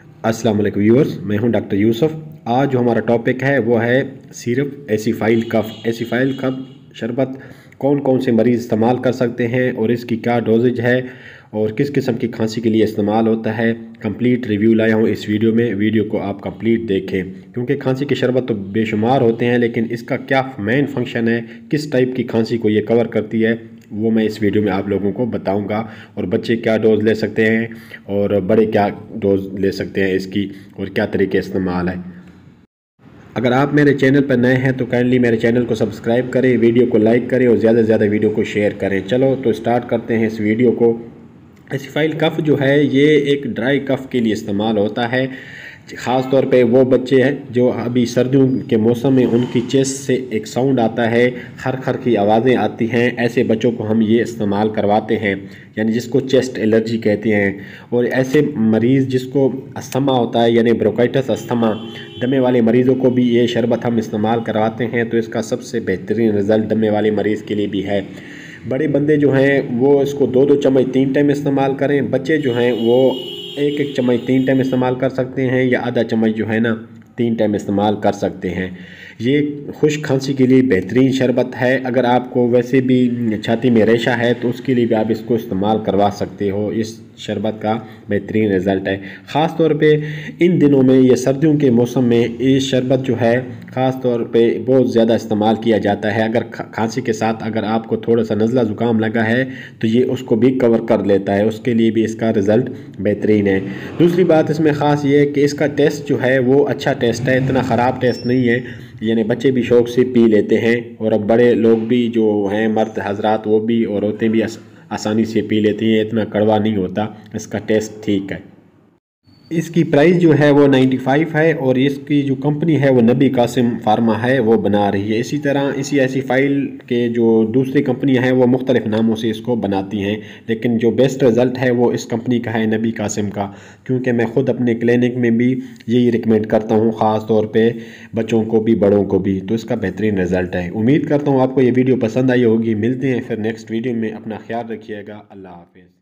अस्सलाम वालेकुम व्यूअर्स, मैं हूं डॉक्टर यूसुफ। आज जो हमारा टॉपिक है वो है सिरप एसिफाइल कफ। एसिफाइल कफ शरबत कौन कौन से मरीज़ इस्तेमाल कर सकते हैं और इसकी क्या डोजेज है और किस किस्म की खांसी के लिए इस्तेमाल होता है। कंप्लीट रिव्यू लाया हूं इस वीडियो में। वीडियो को आप कंप्लीट देखें क्योंकि खांसी के शरबत तो बेशुमार होते हैं, लेकिन इसका क्या मेन फंक्शन है, किस टाइप की खांसी को ये कवर करती है, वो मैं इस वीडियो में आप लोगों को बताऊंगा। और बच्चे क्या डोज ले सकते हैं और बड़े क्या डोज ले सकते हैं इसकी, और क्या तरीके इस्तेमाल है। अगर आप मेरे चैनल पर नए हैं तो काइंडली मेरे चैनल को सब्सक्राइब करें, वीडियो को लाइक करें और ज़्यादा से ज़्यादा वीडियो को शेयर करें। चलो तो स्टार्ट करते हैं इस वीडियो को। एसिफाइल कफ जो है ये एक ड्राई कफ के लिए इस्तेमाल होता है। ख़ास तौर पे वो बच्चे हैं जो अभी सर्दियों के मौसम में उनकी चेस्ट से एक साउंड आता है, खर खर की आवाज़ें आती हैं, ऐसे बच्चों को हम ये इस्तेमाल करवाते हैं, यानी जिसको चेस्ट एलर्जी कहते हैं। और ऐसे मरीज़ जिसको अस्थमा होता है यानी ब्रोंकाइटिस अस्थमा, दमे वाले मरीज़ों को भी ये शरबत हम इस्तेमाल करवाते हैं। तो इसका सबसे बेहतरीन रिज़ल्ट दमे वाले मरीज़ के लिए भी है। बड़े बंदे जो हैं वो इसको 2-2 चम्मच 3 टाइम इस्तेमाल करें। बच्चे जो हैं वो 1-1 चम्मच 3 टाइम इस्तेमाल कर सकते हैं, या आधा चम्मच जो है ना 3 टाइम इस्तेमाल कर सकते हैं। ये खुश्क खांसी के लिए बेहतरीन शरबत है। अगर आपको वैसे भी छाती में रेशा है तो उसके लिए भी आप इसको इस्तेमाल करवा सकते हो। इस शरबत का बेहतरीन रिज़ल्ट है। ख़ास तौर पे इन दिनों में, ये सर्दियों के मौसम में ये शरबत जो है ख़ास तौर पे बहुत ज़्यादा इस्तेमाल किया जाता है। अगर खांसी के साथ अगर आपको थोड़ा सा नज़ला ज़ुकाम लगा है तो ये उसको भी कवर कर लेता है, उसके लिए भी इसका रिज़ल्ट बेहतरीन है। दूसरी बात इसमें ख़ास ये है कि इसका टेस्ट जो है वो अच्छा टेस्ट है, इतना ख़राब टेस्ट नहीं है, यानी बच्चे भी शौक़ से पी लेते हैं। और अब बड़े लोग भी जो हैं, मर्द हजरात, वो भी और औरतें भी आसानी से पी लेती हैं, इतना कड़वा नहीं होता, इसका टेस्ट ठीक है। इसकी प्राइस जो है वो 95 है और इसकी जो कंपनी है वो नबी कासिम फार्मा है, वो बना रही है। इसी तरह इसी एसिफाइल के जो दूसरी कंपनियां हैं वो मुख्तलिफ नामों से इसको बनाती हैं, लेकिन जो बेस्ट रिज़ल्ट है वो इस कंपनी का है, नबी कासिम का। क्योंकि मैं ख़ुद अपने क्लिनिक में भी यही रिकमेंड करता हूँ, ख़ास तौर पर बच्चों को भी बड़ों को भी। तो इसका बेहतरीन रिज़ल्ट है। उम्मीद करता हूँ आपको ये वीडियो पसंद आई होगी। मिलते हैं फिर नेक्स्ट वीडियो में। अपना ख्याल रखिएगा। अल्लाह हाफिज़।